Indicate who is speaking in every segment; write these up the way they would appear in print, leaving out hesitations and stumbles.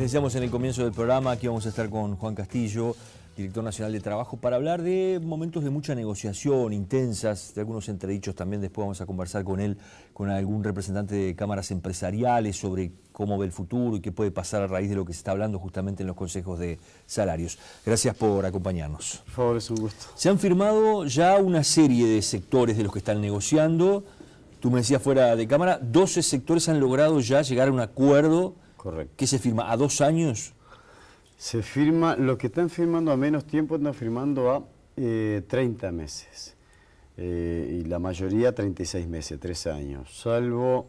Speaker 1: decíamos en el comienzo del programa, aquí vamos a estar con Juan Castillo, director nacional de Trabajo, para hablar de momentos de mucha negociación, intensas, de algunos entredichos también. Después vamos a conversar con él, con algún representante de cámaras empresariales sobre cómo ve el futuro y qué puede pasar a raíz de lo que se está hablando justamente en los consejos de salarios. Gracias por acompañarnos.
Speaker 2: Por favor, es un gusto.
Speaker 1: Se han firmado ya una serie de sectores de los que están negociando. Tú me decías fuera de cámara, 12 sectores han logrado ya llegar a un acuerdo.
Speaker 2: Correcto.
Speaker 1: ¿Qué se firma? ¿A 2 años?
Speaker 2: Se firma, los que están firmando a menos tiempo están firmando a 30 meses. Y la mayoría 36 meses, 3 años. Salvo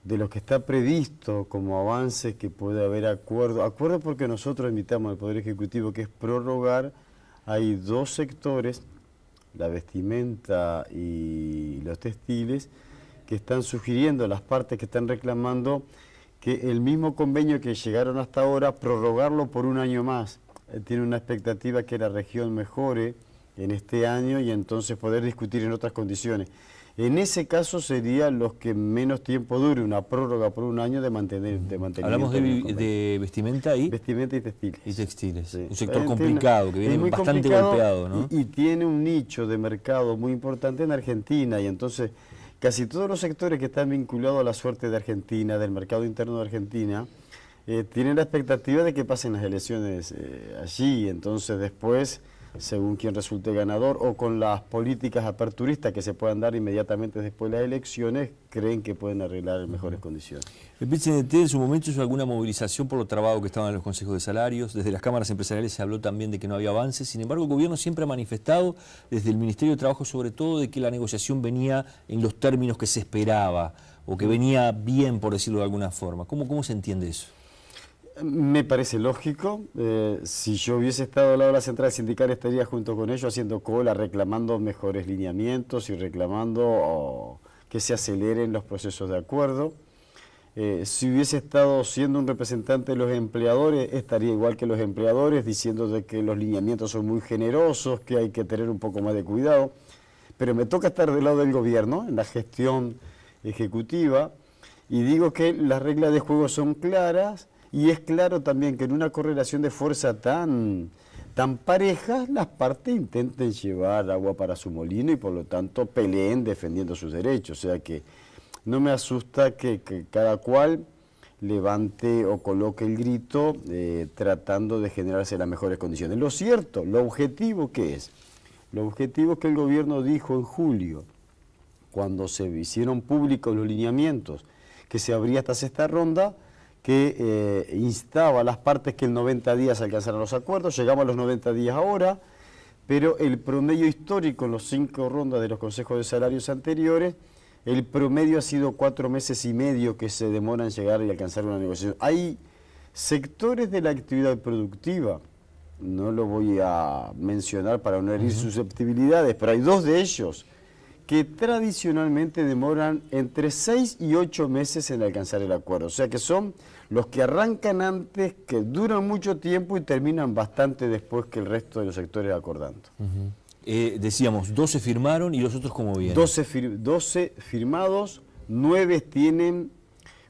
Speaker 2: de los que está previsto como avance que puede haber acuerdo. Acuerdo porque nosotros invitamos al Poder Ejecutivo, que es prorrogar. Hay 2 sectores, la vestimenta y los textiles, que están sugiriendo, las partes que están reclamando, que el mismo convenio que llegaron hasta ahora, prorrogarlo por 1 año más. Tiene una expectativa que la región mejore en este año y entonces poder discutir en otras condiciones. En ese caso sería los que menos tiempo dure, una prórroga por 1 año de mantenimiento.
Speaker 1: Hablamos de vestimenta y...
Speaker 2: Vestimenta y textiles.
Speaker 1: Y textiles.
Speaker 2: Sí.
Speaker 1: Un sector complicado, que viene bastante golpeado, ¿no?
Speaker 2: Y tiene un nicho de mercado muy importante en Argentina y entonces... Casi todos los sectores que están vinculados a la suerte de Argentina, del mercado interno de Argentina, tienen la expectativa de que pasen las elecciones allí. Entonces después, según quien resulte ganador, o con las políticas aperturistas que se puedan dar inmediatamente después de las elecciones, creen que pueden arreglar en mejores condiciones.
Speaker 1: ¿El PCNT en su momento hizo alguna movilización por lo trabado que estaban en los consejos de salarios? Desde las cámaras empresariales se habló también de que no había avances. Sin embargo, el gobierno siempre ha manifestado, desde el Ministerio de Trabajo sobre todo, de que la negociación venía en los términos que se esperaba, o que venía bien, por decirlo de alguna forma. ¿Cómo se entiende eso?
Speaker 2: Me parece lógico. Si yo hubiese estado al lado de la central sindical, estaría junto con ellos haciendo cola, reclamando mejores lineamientos y reclamando que se aceleren los procesos de acuerdo. Si hubiese estado siendo un representante de los empleadores, estaría igual que los empleadores, diciendo de que los lineamientos son muy generosos, que hay que tener un poco más de cuidado. Pero me toca estar del lado del gobierno, en la gestión ejecutiva, y digo que las reglas de juego son claras. Y es claro también que en una correlación de fuerza tan pareja, las partes intenten llevar agua para su molino y por lo tanto peleen defendiendo sus derechos. O sea que no me asusta que cada cual levante o coloque el grito tratando de generarse las mejores condiciones. Lo cierto, lo objetivo, ¿qué es? Lo objetivo que el gobierno dijo en julio, cuando se hicieron públicos los lineamientos, que se abría esta 6ª ronda, que instaba a las partes que en 90 días alcanzaran los acuerdos. Llegamos a los 90 días ahora, pero el promedio histórico en los 5 rondas de los consejos de salarios anteriores, el promedio ha sido 4 meses y medio que se demoran en llegar y alcanzar una negociación. Hay sectores de la actividad productiva, no lo voy a mencionar para no herir susceptibilidades, pero hay 2 de ellos que tradicionalmente demoran entre 6 y 8 meses en alcanzar el acuerdo. O sea que son los que arrancan antes, que duran mucho tiempo y terminan bastante después que el resto de los sectores acordando.
Speaker 1: Decíamos, 12 firmaron y los otros ¿cómo vienen?
Speaker 2: 12 firmados, 9 tienen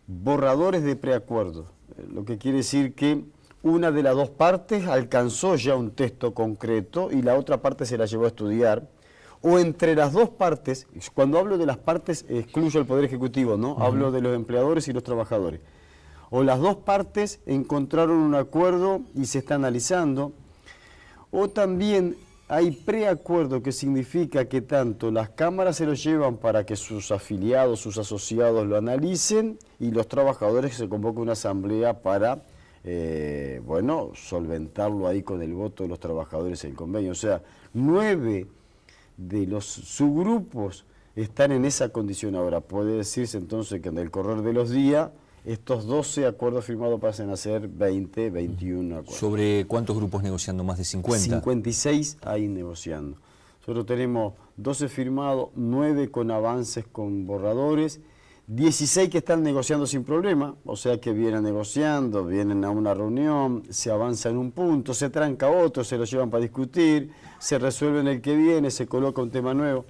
Speaker 2: borradores de preacuerdo. Lo que quiere decir que una de las 2 partes alcanzó ya un texto concreto y la otra parte se la llevó a estudiar. O entre las 2 partes, cuando hablo de las partes excluyo al Poder Ejecutivo, ¿no? Hablo de los empleadores y los trabajadores. O las 2 partes encontraron un acuerdo y se está analizando, o también hay preacuerdo, que significa que tanto las cámaras se lo llevan para que sus afiliados, sus asociados lo analicen, y los trabajadores se convoca una asamblea para, bueno, solventarlo ahí con el voto de los trabajadores en el convenio. O sea, 9 de los subgrupos están en esa condición ahora. Puede decirse entonces que en el correr de los días estos 12 acuerdos firmados pasen a ser 20, 21 acuerdos.
Speaker 1: ¿Sobre cuántos grupos negociando? ¿Más de 50?
Speaker 2: 56 hay negociando. Nosotros tenemos 12 firmados, 9 con avances con borradores, 16 que están negociando sin problema, o sea que vienen negociando, vienen a una reunión, se avanza en un punto, se tranca otro, se lo llevan para discutir, se resuelve en el que viene, se coloca un tema nuevo.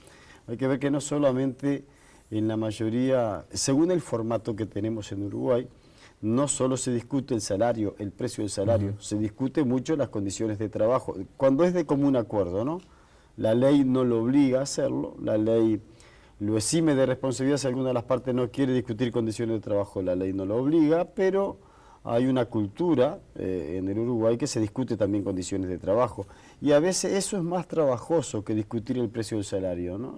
Speaker 2: Hay que ver que no solamente en la mayoría, según el formato que tenemos en Uruguay, no solo se discute el salario, el precio del salario, se discute mucho las condiciones de trabajo, cuando es de común acuerdo, ¿no? La ley no lo obliga a hacerlo, la ley lo exime de responsabilidad si alguna de las partes no quiere discutir condiciones de trabajo, la ley no lo obliga, pero hay una cultura en el Uruguay que se discute también condiciones de trabajo. Y a veces eso es más trabajoso que discutir el precio del salario, ¿no?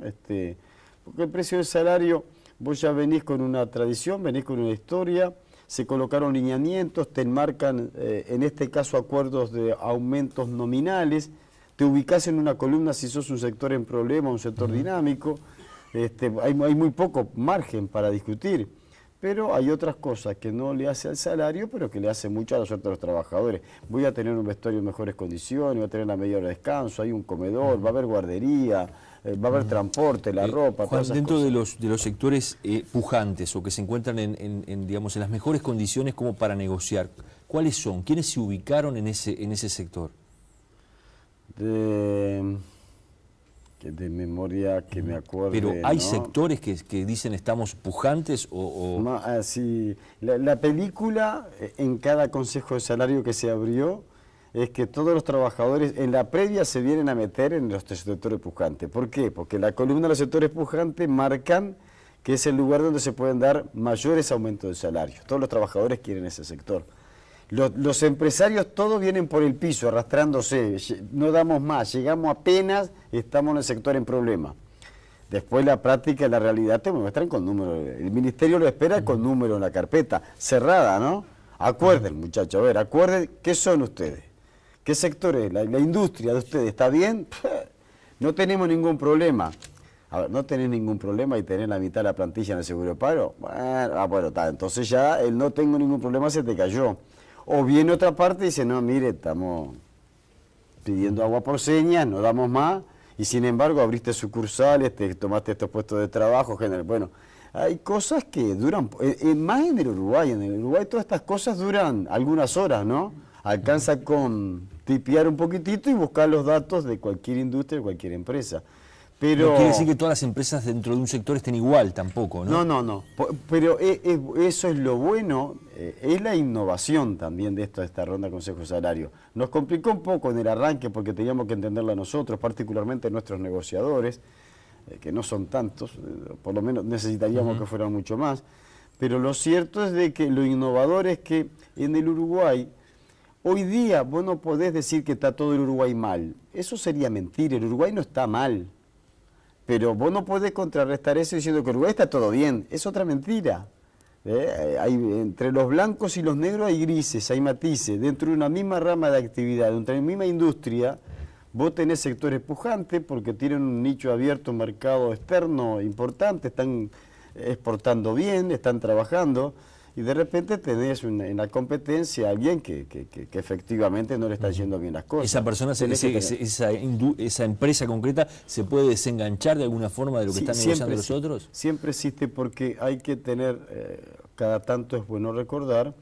Speaker 2: Porque el precio del salario, vos ya venís con una tradición, venís con una historia, se colocaron lineamientos, te enmarcan, en este caso, acuerdos de aumentos nominales, te ubicás en una columna si sos un sector en problema, un sector dinámico, hay muy poco margen para discutir, pero hay otras cosas que no le hace al salario, pero que le hace mucho a los otros trabajadores. Voy a tener un vestuario en mejores condiciones, voy a tener la media hora de descanso, hay un comedor, va a haber guardería, va a haber transporte, la ropa,
Speaker 1: Juan,
Speaker 2: todas esas
Speaker 1: dentro
Speaker 2: cosas.
Speaker 1: de los sectores pujantes o que se encuentran digamos, en las mejores condiciones como para negociar, ¿cuáles son? ¿Quiénes se ubicaron en ese sector?
Speaker 2: De memoria que me acuerdo.
Speaker 1: Pero hay
Speaker 2: ¿no?
Speaker 1: sectores que dicen estamos pujantes o...
Speaker 2: Sí. La película, en cada consejo de salario que se abrió, es que todos los trabajadores en la previa se vienen a meter en los sectores pujantes. ¿Por qué? Porque la columna de los sectores pujantes marcan que es el lugar donde se pueden dar mayores aumentos de salario. Todos los trabajadores quieren ese sector. Los empresarios todos vienen por el piso, arrastrándose, no damos más, llegamos apenas, estamos en el sector en problema. Después la práctica y la realidad te muestran con números. El ministerio lo espera con números en la carpeta, cerrada, ¿no? Acuerden, muchachos, a ver, acuerden, ¿qué son ustedes? ¿Qué sector es? La industria de ustedes, ¿está bien? No tenemos ningún problema. A ver, no tenés ningún problema y tenés la mitad de la plantilla en el seguro de paro. Bueno, está, entonces ya el no tengo ningún problema se te cayó. O viene otra parte y dice, no, mire, estamos pidiendo agua por señas, no damos más, y sin embargo abriste sucursales, te tomaste estos puestos de trabajo, bueno, hay cosas que duran, más en el Uruguay todas estas cosas duran algunas horas, ¿no? Alcanza con tipear un poquitito y buscar los datos de cualquier industria, de cualquier empresa. Pero
Speaker 1: no quiere decir que todas las empresas dentro de un sector estén igual tampoco, ¿no?
Speaker 2: No. Pero eso es lo bueno, es la innovación también de esta ronda de Consejo de Salario. Nos complicó un poco en el arranque porque teníamos que entenderla nosotros, particularmente nuestros negociadores, que no son tantos, por lo menos necesitaríamos que fueran mucho más. Pero lo cierto es de que lo innovador es que en el Uruguay, hoy día vos no podés decir que está todo el Uruguay mal. Eso sería mentira, el Uruguay no está mal. Pero vos no podés contrarrestar eso diciendo que el Uruguay está todo bien. Es otra mentira. Entre los blancos y los negros hay grises, hay matices. Dentro de una misma rama de actividad, dentro de una misma industria, vos tenés sectores pujantes porque tienen un nicho abierto, un mercado externo importante, están exportando bien, están trabajando. Y de repente tenés en la competencia a alguien que efectivamente no le está yendo bien las cosas.
Speaker 1: Esa persona, esa empresa concreta, ¿se puede desenganchar de alguna forma de lo que están negociando los otros?
Speaker 2: Siempre existe, porque hay que tener, cada tanto es bueno recordar,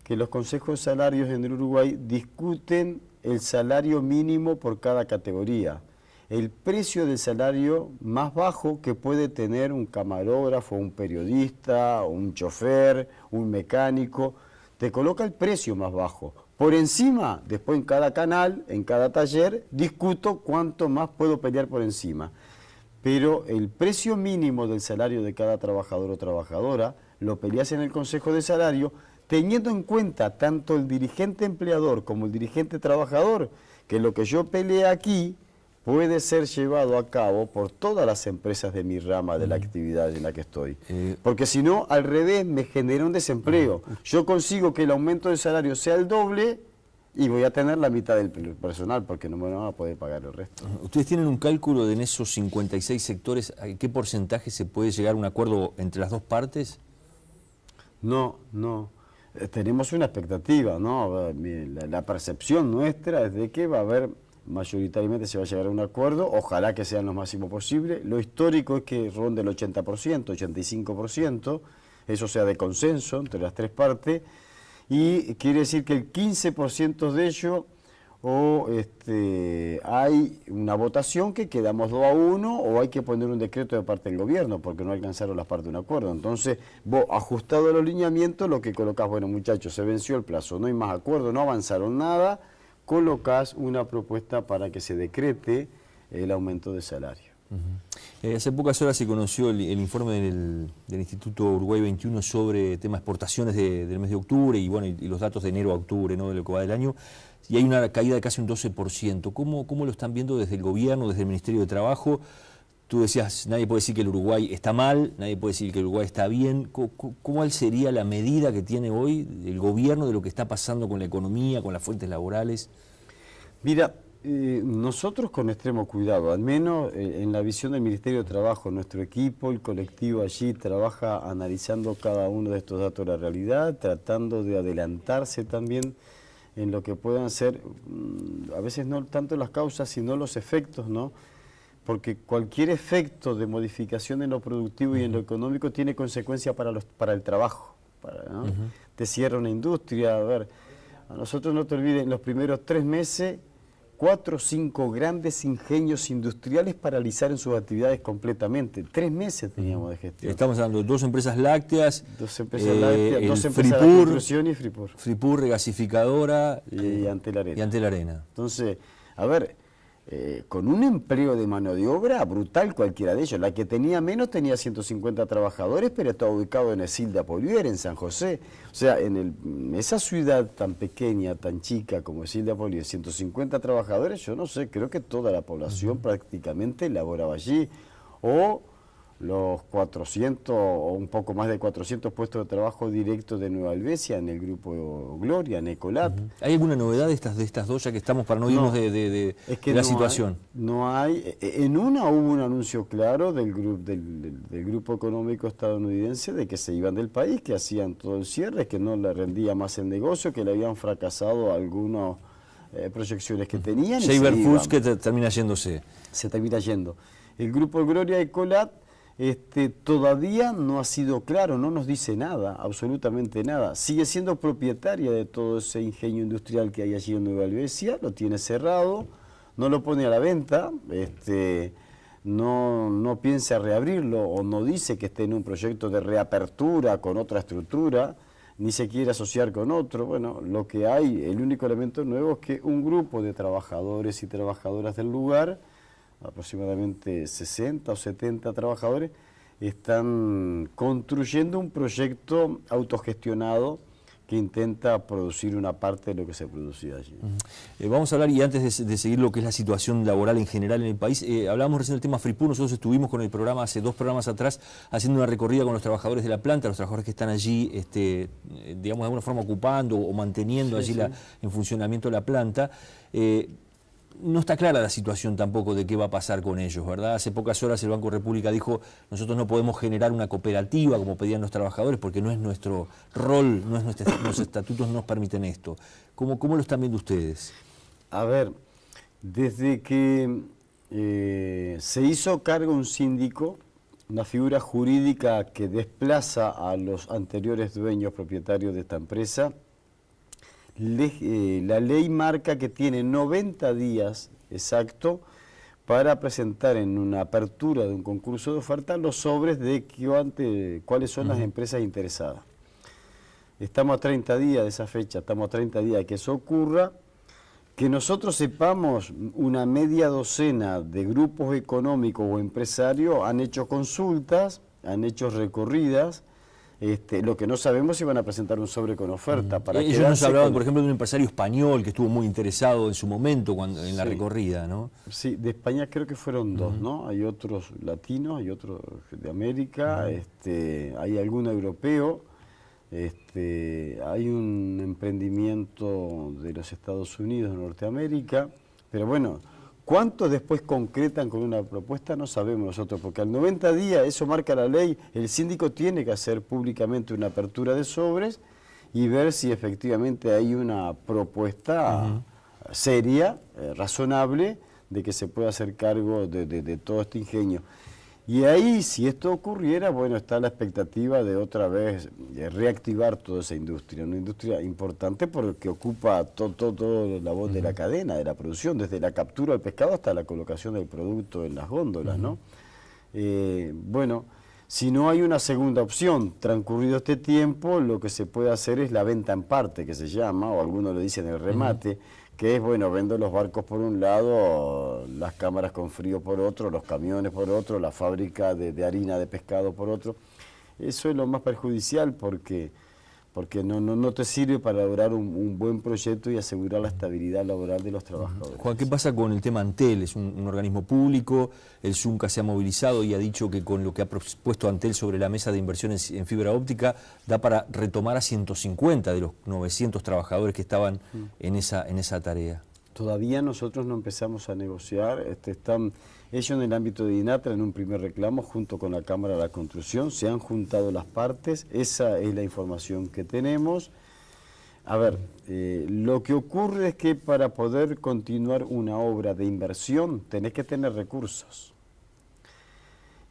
Speaker 2: que los consejos de salarios en el Uruguay discuten el salario mínimo por cada categoría. El precio del salario más bajo que puede tener un camarógrafo, un periodista, un chofer, un mecánico, te coloca el precio más bajo. Por encima, después en cada canal, en cada taller, discuto cuánto más puedo pelear por encima. Pero el precio mínimo del salario de cada trabajador o trabajadora lo peleas en el Consejo de Salario, teniendo en cuenta tanto el dirigente empleador como el dirigente trabajador, que lo que yo peleé aquí puede ser llevado a cabo por todas las empresas de mi rama de la actividad en la que estoy. Porque si no, al revés, me genera un desempleo. Yo consigo que el aumento del salario sea el doble y voy a tener la mitad del personal porque no me van a poder pagar el resto.
Speaker 1: ¿Ustedes tienen un cálculo de en esos 56 sectores, a qué porcentaje se puede llegar a un acuerdo entre las dos partes?
Speaker 2: No. Tenemos una expectativa, ¿no? La percepción nuestra es de que va a haber, mayoritariamente se va a llegar a un acuerdo, ojalá que sean lo máximo posible. Lo histórico es que ronde el 80%, 85%, eso sea de consenso entre las tres partes, y quiere decir que el 15% de ello o hay una votación que quedamos 2-1, o hay que poner un decreto de parte del gobierno porque no alcanzaron las partes de un acuerdo. Entonces, vos, ajustado a los lineamientos, lo que colocás, bueno muchachos, se venció el plazo, no hay más acuerdo, no avanzaron nada, colocás una propuesta para que se decrete el aumento de salario.
Speaker 1: Hace pocas horas se conoció el informe del Instituto Uruguay 21 sobre temas de exportaciones del mes de octubre y, bueno, y los datos de enero a octubre, ¿no?, de lo que va del año, y hay una caída de casi un 12%. ¿Cómo lo están viendo desde el gobierno, desde el Ministerio de Trabajo? Tú decías, nadie puede decir que el Uruguay está mal, nadie puede decir que el Uruguay está bien. ¿Cuál sería la medida que tiene hoy el gobierno de lo que está pasando con la economía, con las fuentes laborales?
Speaker 2: Mira, nosotros con extremo cuidado, al menos en la visión del Ministerio de Trabajo, nuestro equipo, el colectivo allí trabaja analizando cada uno de estos datos de la realidad, tratando de adelantarse también en lo que puedan ser, a veces no tanto las causas, sino los efectos, ¿no? Porque cualquier efecto de modificación en lo productivo y en lo económico tiene consecuencia para el trabajo, ¿no? Te cierra una industria, a ver, a nosotros no te olvides, en los primeros 3 meses, 4 o 5 grandes ingenios industriales paralizaron sus actividades completamente. 3 meses teníamos de gestión.
Speaker 1: Estamos hablando de 2 empresas lácteas,
Speaker 2: 2 empresas lácteas, 2 empresas de construcción y Fripur.
Speaker 1: Fripur, regasificadora
Speaker 2: y Antel Arena.
Speaker 1: Y Antel Arena.
Speaker 2: Entonces, a ver, con un empleo de mano de obra brutal cualquiera de ellos. La que tenía menos tenía 150 trabajadores, pero estaba ubicado en Esilda Polier, en San José. O sea, en esa ciudad tan pequeña, tan chica como Esilda Polier, 150 trabajadores, yo no sé, creo que toda la población prácticamente laboraba allí. O los 400 o un poco más de 400 puestos de trabajo directos de Nueva Helvecia en el grupo Gloria, en Ecolat.
Speaker 1: ¿Hay alguna novedad de estas dos, ya que estamos para no irnos de la situación?
Speaker 2: No hay. En una hubo un anuncio claro del grupo económico estadounidense de que se iban del país, que hacían todo el cierre, que no le rendía más el negocio, que le habían fracasado algunas proyecciones que tenían.
Speaker 1: Shaver Foods, que termina yéndose.
Speaker 2: Se termina yendo. El grupo Gloria Ecolat todavía no ha sido claro, no nos dice nada, absolutamente nada. Sigue siendo propietaria de todo ese ingenio industrial que hay allí en Nueva Helvecia, lo tiene cerrado, no lo pone a la venta, no piensa reabrirlo o no dice que esté en un proyecto de reapertura con otra estructura, ni se quiere asociar con otro. Bueno, lo que hay, el único elemento nuevo es que un grupo de trabajadores y trabajadoras del lugar, aproximadamente 60 o 70 trabajadores, están construyendo un proyecto autogestionado que intenta producir una parte de lo que se producía allí.
Speaker 1: Vamos a hablar, y antes de seguir lo que es la situación laboral en general en el país, hablábamos recién del tema Fripur. Nosotros estuvimos con el programa hace 2 programas atrás haciendo una recorrida con los trabajadores de la planta, los trabajadores que están allí, digamos, de alguna forma ocupando o manteniendo allí en funcionamiento la planta. No está clara la situación tampoco de qué va a pasar con ellos, ¿verdad? Hace pocas horas el Banco República dijo, nosotros no podemos generar una cooperativa como pedían los trabajadores porque no es nuestro rol, los estatutos nos permiten esto. ¿Cómo lo están viendo ustedes?
Speaker 2: A ver, desde que se hizo cargo un síndico, una figura jurídica que desplaza a los anteriores dueños propietarios de esta empresa, la ley marca que tiene 90 días exacto para presentar en una apertura de un concurso de oferta los sobres de cuáles son las empresas interesadas. Estamos a 30 días de esa fecha, estamos a 30 días de que eso ocurra. Que nosotros sepamos, una media docena de grupos económicos o empresarios han hecho consultas, han hecho recorridas. Lo que no sabemos si van a presentar un sobre con oferta. Para
Speaker 1: ellos nos hablaban, por ejemplo, de un empresario español que estuvo muy interesado en su momento en la recorrida, ¿no? Sí,
Speaker 2: de España creo que fueron 2, ¿no? Hay otros latinos, hay otros de América, hay algún europeo, hay un emprendimiento de los Estados Unidos, de Norteamérica, pero bueno, ¿cuántos después concretan con una propuesta? No sabemos nosotros, porque al 90 días, eso marca la ley, el síndico tiene que hacer públicamente una apertura de sobres y ver si efectivamente hay una propuesta seria, razonable, de que se pueda hacer cargo de todo este ingenio. Y ahí, si esto ocurriera, bueno, está la expectativa de otra vez reactivar toda esa industria, una industria importante porque ocupa todo el labor de la cadena, de la producción, desde la captura del pescado hasta la colocación del producto en las góndolas, ¿no? Bueno, si no hay una segunda opción, transcurrido este tiempo, lo que se puede hacer es la venta en parte, que se llama, o algunos lo dicen el remate, que es, bueno, vendo los barcos por un lado, las cámaras con frío por otro, los camiones por otro, la fábrica de harina de pescado por otro. Eso es lo más perjudicial porque no te sirve para lograr un buen proyecto y asegurar la estabilidad laboral de los trabajadores.
Speaker 1: Juan, ¿qué pasa con el tema Antel? Es un organismo público, el Zunca se ha movilizado y ha dicho que con lo que ha propuesto Antel sobre la mesa de inversiones en fibra óptica da para retomar a 150 de los 900 trabajadores que estaban en esa tarea.
Speaker 2: Todavía nosotros no empezamos a negociar, están ellos en el ámbito de INATRA en un primer reclamo junto con la Cámara de la Construcción, se han juntado las partes, esa es la información que tenemos. A ver, lo que ocurre es que para poder continuar una obra de inversión tenés que tener recursos.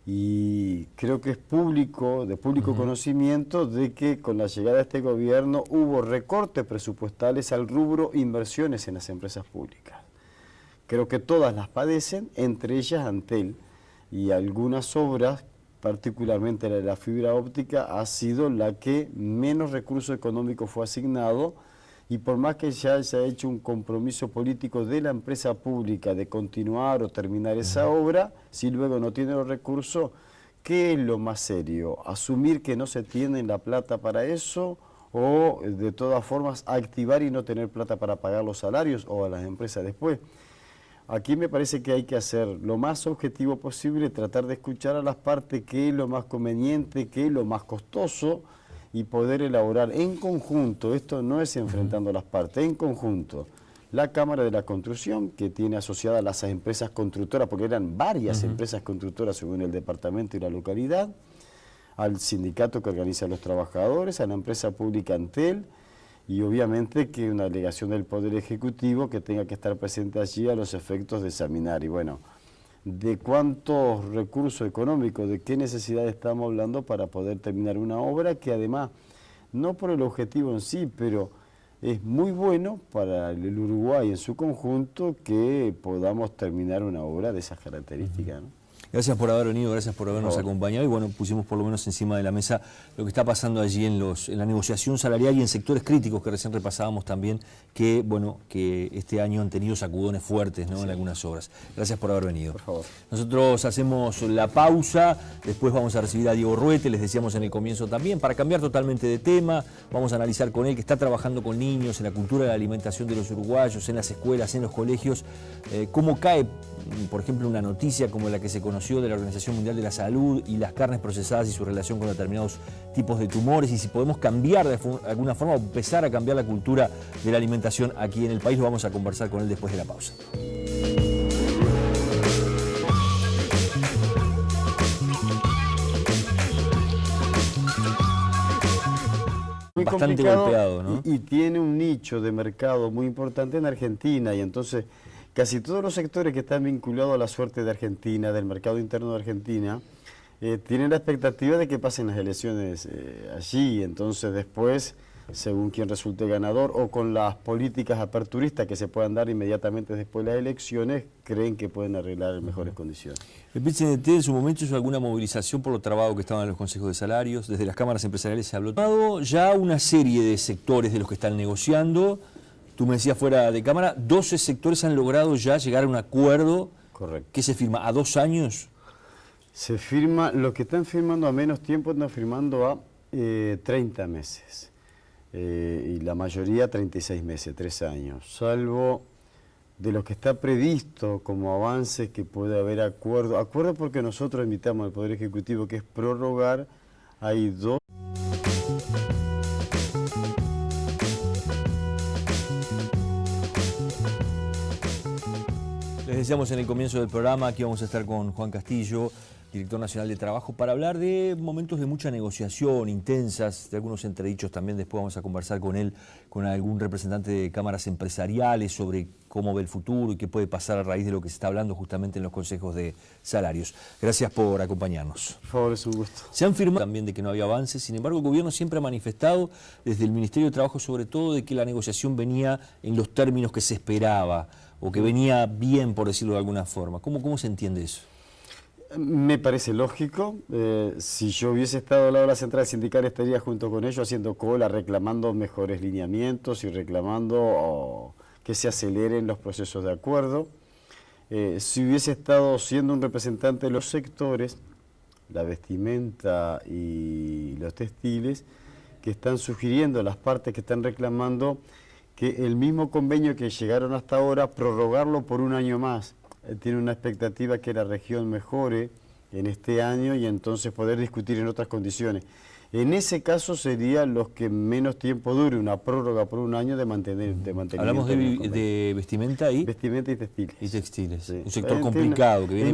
Speaker 2: Y creo que es público, de público conocimiento, de que con la llegada de este gobierno hubo recortes presupuestales al rubro inversiones en las empresas públicas. Creo que todas las padecen, entre ellas Antel, y algunas obras, particularmente la de la fibra óptica, ha sido la que menos recurso económico fue asignado, y por más que ya se ha hecho un compromiso político de la empresa pública de continuar o terminar esa obra, si luego no tiene los recursos, ¿qué es lo más serio? ¿Asumir que no se tiene la plata para eso o de todas formas activar y no tener plata para pagar los salarios o a las empresas después? Aquí me parece que hay que hacer lo más objetivo posible, tratar de escuchar a las partes qué es lo más conveniente, qué es lo más costoso, y poder elaborar en conjunto, esto no es enfrentando a las partes, en conjunto, la Cámara de la Construcción, que tiene asociadas las empresas constructoras, porque eran varias empresas constructoras según el departamento y la localidad, al sindicato que organiza a los trabajadores, a la empresa pública Antel, y obviamente que una delegación del Poder Ejecutivo que tenga que estar presente allí a los efectos de examinar. Y bueno, de cuántos recursos económicos, de qué necesidad estamos hablando para poder terminar una obra que además, no por el objetivo en sí, pero es muy bueno para el Uruguay en su conjunto que podamos terminar una obra de esas características, ¿no?
Speaker 1: Gracias por haber venido, gracias por habernos acompañado y bueno, pusimos por lo menos encima de la mesa lo que está pasando allí en la negociación salarial y en sectores críticos que recién repasábamos también, que bueno, que este año han tenido sacudones fuertes, ¿no? En algunas obras. Gracias por haber venido.
Speaker 2: Por favor.
Speaker 1: Nosotros hacemos la pausa, después vamos a recibir a Diego Ruete, les decíamos en el comienzo también, para cambiar totalmente de tema, vamos a analizar con él que está trabajando con niños en la cultura de la alimentación de los uruguayos, en las escuelas, en los colegios, cómo cae, por ejemplo, una noticia como la que se conoció de la Organización Mundial de la Salud y las carnes procesadas y su relación con determinados tipos de tumores, y si podemos cambiar de alguna forma o empezar a cambiar la cultura de la alimentación aquí en el país. Lo vamos a conversar con él después de la pausa.
Speaker 2: Muy
Speaker 1: bastante
Speaker 2: complicado,
Speaker 1: golpeado, ¿no?
Speaker 2: Y tiene un nicho de mercado muy importante en Argentina, y entonces casi todos los sectores que están vinculados a la suerte de Argentina, del mercado interno de Argentina, tienen la expectativa de que pasen las elecciones allí, entonces después, según quien resulte ganador, o con las políticas aperturistas que se puedan dar inmediatamente después de las elecciones, creen que pueden arreglar en mejores condiciones.
Speaker 1: ¿El PCNT en su momento hizo alguna movilización por lo trabado que estaban en los consejos de salarios? Desde las cámaras empresariales se habló ya una serie de sectores de los que están negociando. Tú me decías fuera de cámara, 12 sectores han logrado ya llegar a un acuerdo.
Speaker 2: Correcto.
Speaker 1: ¿Qué se firma? ¿A 2 años?
Speaker 2: Se firma, los que están firmando a menos tiempo están firmando a 30 meses. Y la mayoría 36 meses, 3 años. Salvo de los que está previsto como avances que puede haber acuerdo. Acuerdo porque nosotros invitamos al Poder Ejecutivo, que es prorrogar, hay 2.
Speaker 1: Les decíamos en el comienzo del programa que íbamos a estar con Juan Castillo, director nacional de Trabajo, para hablar de momentos de mucha negociación, intensas, de algunos entredichos también. Después vamos a conversar con él, con algún representante de cámaras empresariales sobre cómo ve el futuro y qué puede pasar a raíz de lo que se está hablando justamente en los consejos de salarios. Gracias por acompañarnos.
Speaker 2: Por favor, es un gusto.
Speaker 1: Se han firmado también de que no había avances, sin embargo el gobierno siempre ha manifestado, desde el Ministerio de Trabajo sobre todo, de que la negociación venía en los términos que se esperaba, o que venía bien, por decirlo de alguna forma. ¿Cómo se entiende eso?
Speaker 2: Me parece lógico. Si yo hubiese estado al lado de la central sindical, estaría junto con ellos haciendo cola, reclamando mejores lineamientos y reclamando que se aceleren los procesos de acuerdo. Si hubiese estado siendo un representante de los sectores, la vestimenta y los textiles, que están sugiriendo, las partes que están reclamando, que el mismo convenio que llegaron hasta ahora, prorrogarlo por un año más. Tiene una expectativa que la región mejore en este año y entonces poder discutir en otras condiciones. En ese caso serían los que menos tiempo dure, una prórroga por un año de mantenimiento.
Speaker 1: Hablamos de vestimenta y...
Speaker 2: Vestimenta y textiles.
Speaker 1: Y textiles.
Speaker 2: Sí.
Speaker 1: Un sector complicado que viene...